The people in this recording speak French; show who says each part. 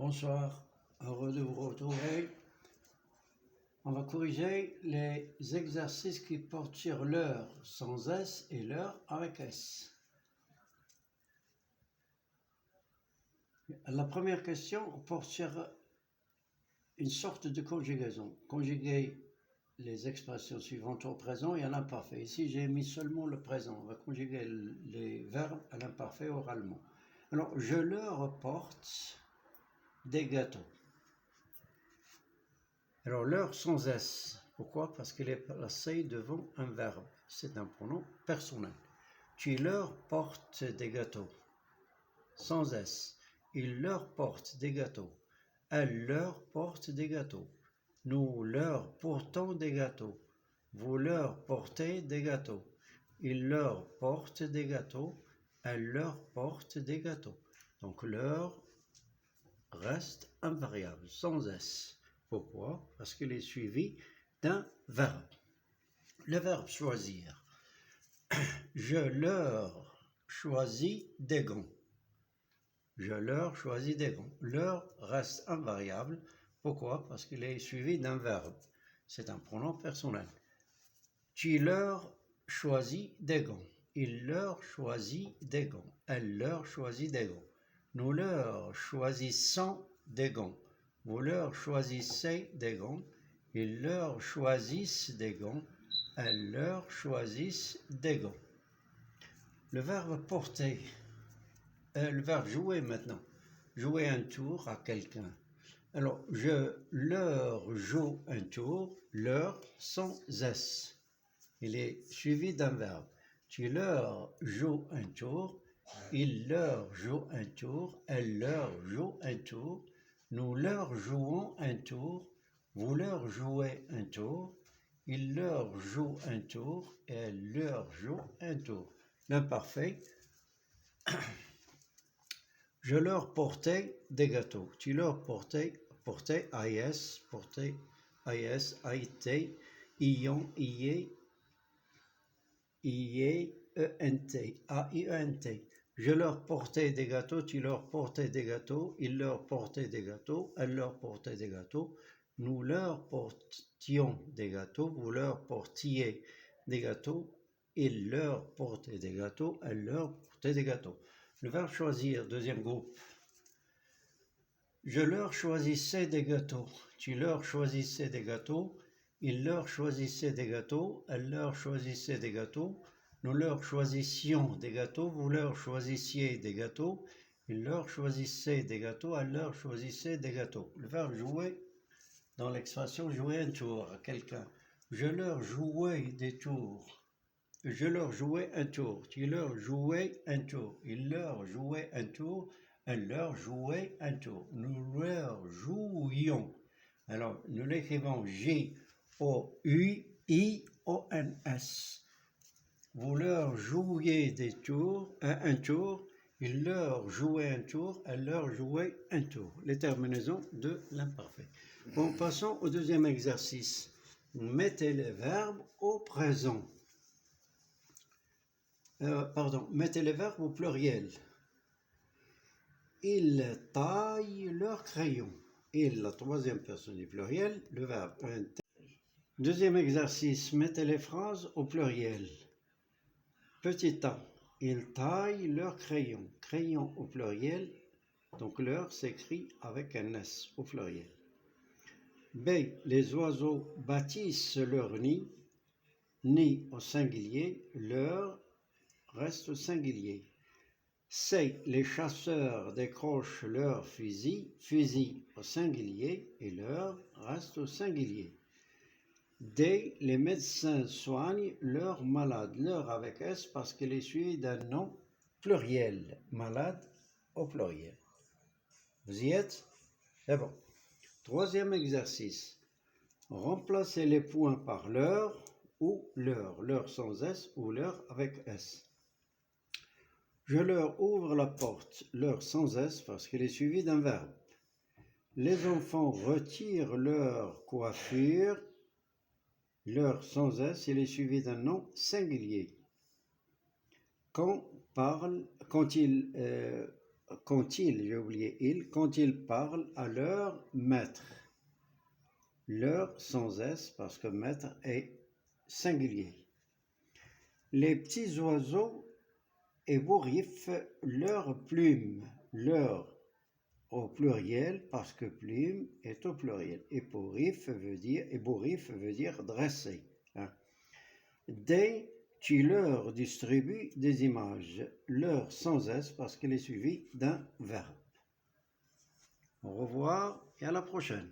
Speaker 1: Bonsoir, heureux de vous retrouver. On va corriger les exercices qui portent sur l'heure sans S et l'heure avec S. La première question porte sur une sorte de conjugaison. Conjuguer les expressions suivantes au présent et à l'imparfait. Ici, j'ai mis seulement le présent. On va conjuguer les verbes à l'imparfait oralement. Alors, je leur porte des gâteaux. Alors, leur sans S. Pourquoi? Parce qu'elle est placée devant un verbe. C'est un pronom personnel. Tu leur portes des gâteaux. Sans S. Ils leur portent des gâteaux. Elle leur porte des gâteaux. Nous leur portons des gâteaux. Vous leur portez des gâteaux. Ils leur portent des gâteaux. Elle leur porte des gâteaux. Donc, leur reste invariable, sans S. Pourquoi? Parce qu'il est suivi d'un verbe. Le verbe choisir. Je leur choisis des gants. Je leur choisis des gants. Leur reste invariable. Pourquoi? Parce qu'il est suivi d'un verbe. C'est un pronom personnel. Tu leur choisis des gants. Il leur choisit des gants. Elle leur choisit des gants. Nous leur choisissons des gants. Vous leur choisissez des gants. Ils leur choisissent des gants. Elles leur choisissent des gants. Le verbe porter. Le verbe jouer maintenant. Jouer un tour à quelqu'un. Alors, je leur joue un tour. Leur sans S. Il est suivi d'un verbe. Tu leur joues un tour. Il leur joue un tour. Elle leur joue un tour. Nous leur jouons un tour. Vous leur jouez un tour. Il leur joue un tour. Et elle leur joue un tour. L'imparfait. Je leur portais des gâteaux. Tu leur portais AS, portais AS, AIT, ION, IE, IENT, AIENT. Je leur portais des gâteaux, tu leur portais des gâteaux, ils leur portaient des gâteaux, elles leur portaient des gâteaux, nous leur portions des gâteaux, vous leur portiez des gâteaux, ils leur portaient des gâteaux, elles leur portaient des gâteaux. Le verbe choisir, deuxième groupe. Je leur choisissais des gâteaux, tu leur choisissais des gâteaux, ils leur choisissaient des gâteaux, elles leur choisissaient des gâteaux, nous leur choisissions des gâteaux, vous leur choisissiez des gâteaux, ils leur choisissaient des gâteaux, elles leur choisissaient des gâteaux. Le verbe jouer, dans l'expression jouer un tour à quelqu'un. Je leur jouais des tours. Je leur jouais un tour. Tu leur jouais un tour. Ils leur jouaient un tour. Elle leur jouait un tour. Nous leur jouions. Alors, nous l'écrivons G-O-U-I-O-N-S. Vous leur jouiez des tours, un tour. Ils leur jouaient un tour. Elle leur jouait un tour. Les terminaisons de l'imparfait. Bon, passons au deuxième exercice. Mettez les verbes au présent. Mettez les verbes au pluriel. Ils taillent leur crayon. Il, la troisième personne du pluriel, le verbe. Deuxième exercice, mettez les phrases au pluriel. Petit a, ils taillent leur crayon. Crayon au pluriel, donc leur s'écrit avec un S au pluriel. B, les oiseaux bâtissent leur nid. Nid au singulier, leur reste au singulier. C, les chasseurs décrochent leur fusil, fusil au singulier et leur reste au singulier. D, les médecins soignent leurs malades, leur avec S parce qu'il est suivi d'un nom pluriel, malade au pluriel. Vous y êtes? C'est bon. Troisième exercice. Remplacez les points par leur ou leur sans S ou leur avec S. Je leur ouvre la porte, leur sans S, parce qu'il est suivi d'un verbe. Les enfants retirent leur coiffure, leur sans S, il est suivi d'un nom singulier. Quand ils j'ai oublié il, quand ils parlent à leur maître. Leur sans S parce que maître est singulier. Les petits oiseaux ébouriffent leurs plumes. Leur au pluriel parce que plume est au pluriel. Ébouriffe veut dire dresser. Hein. Des, tu leur distribues des images. Leur sans S parce qu'elle est suivie d'un verbe. Au revoir et à la prochaine.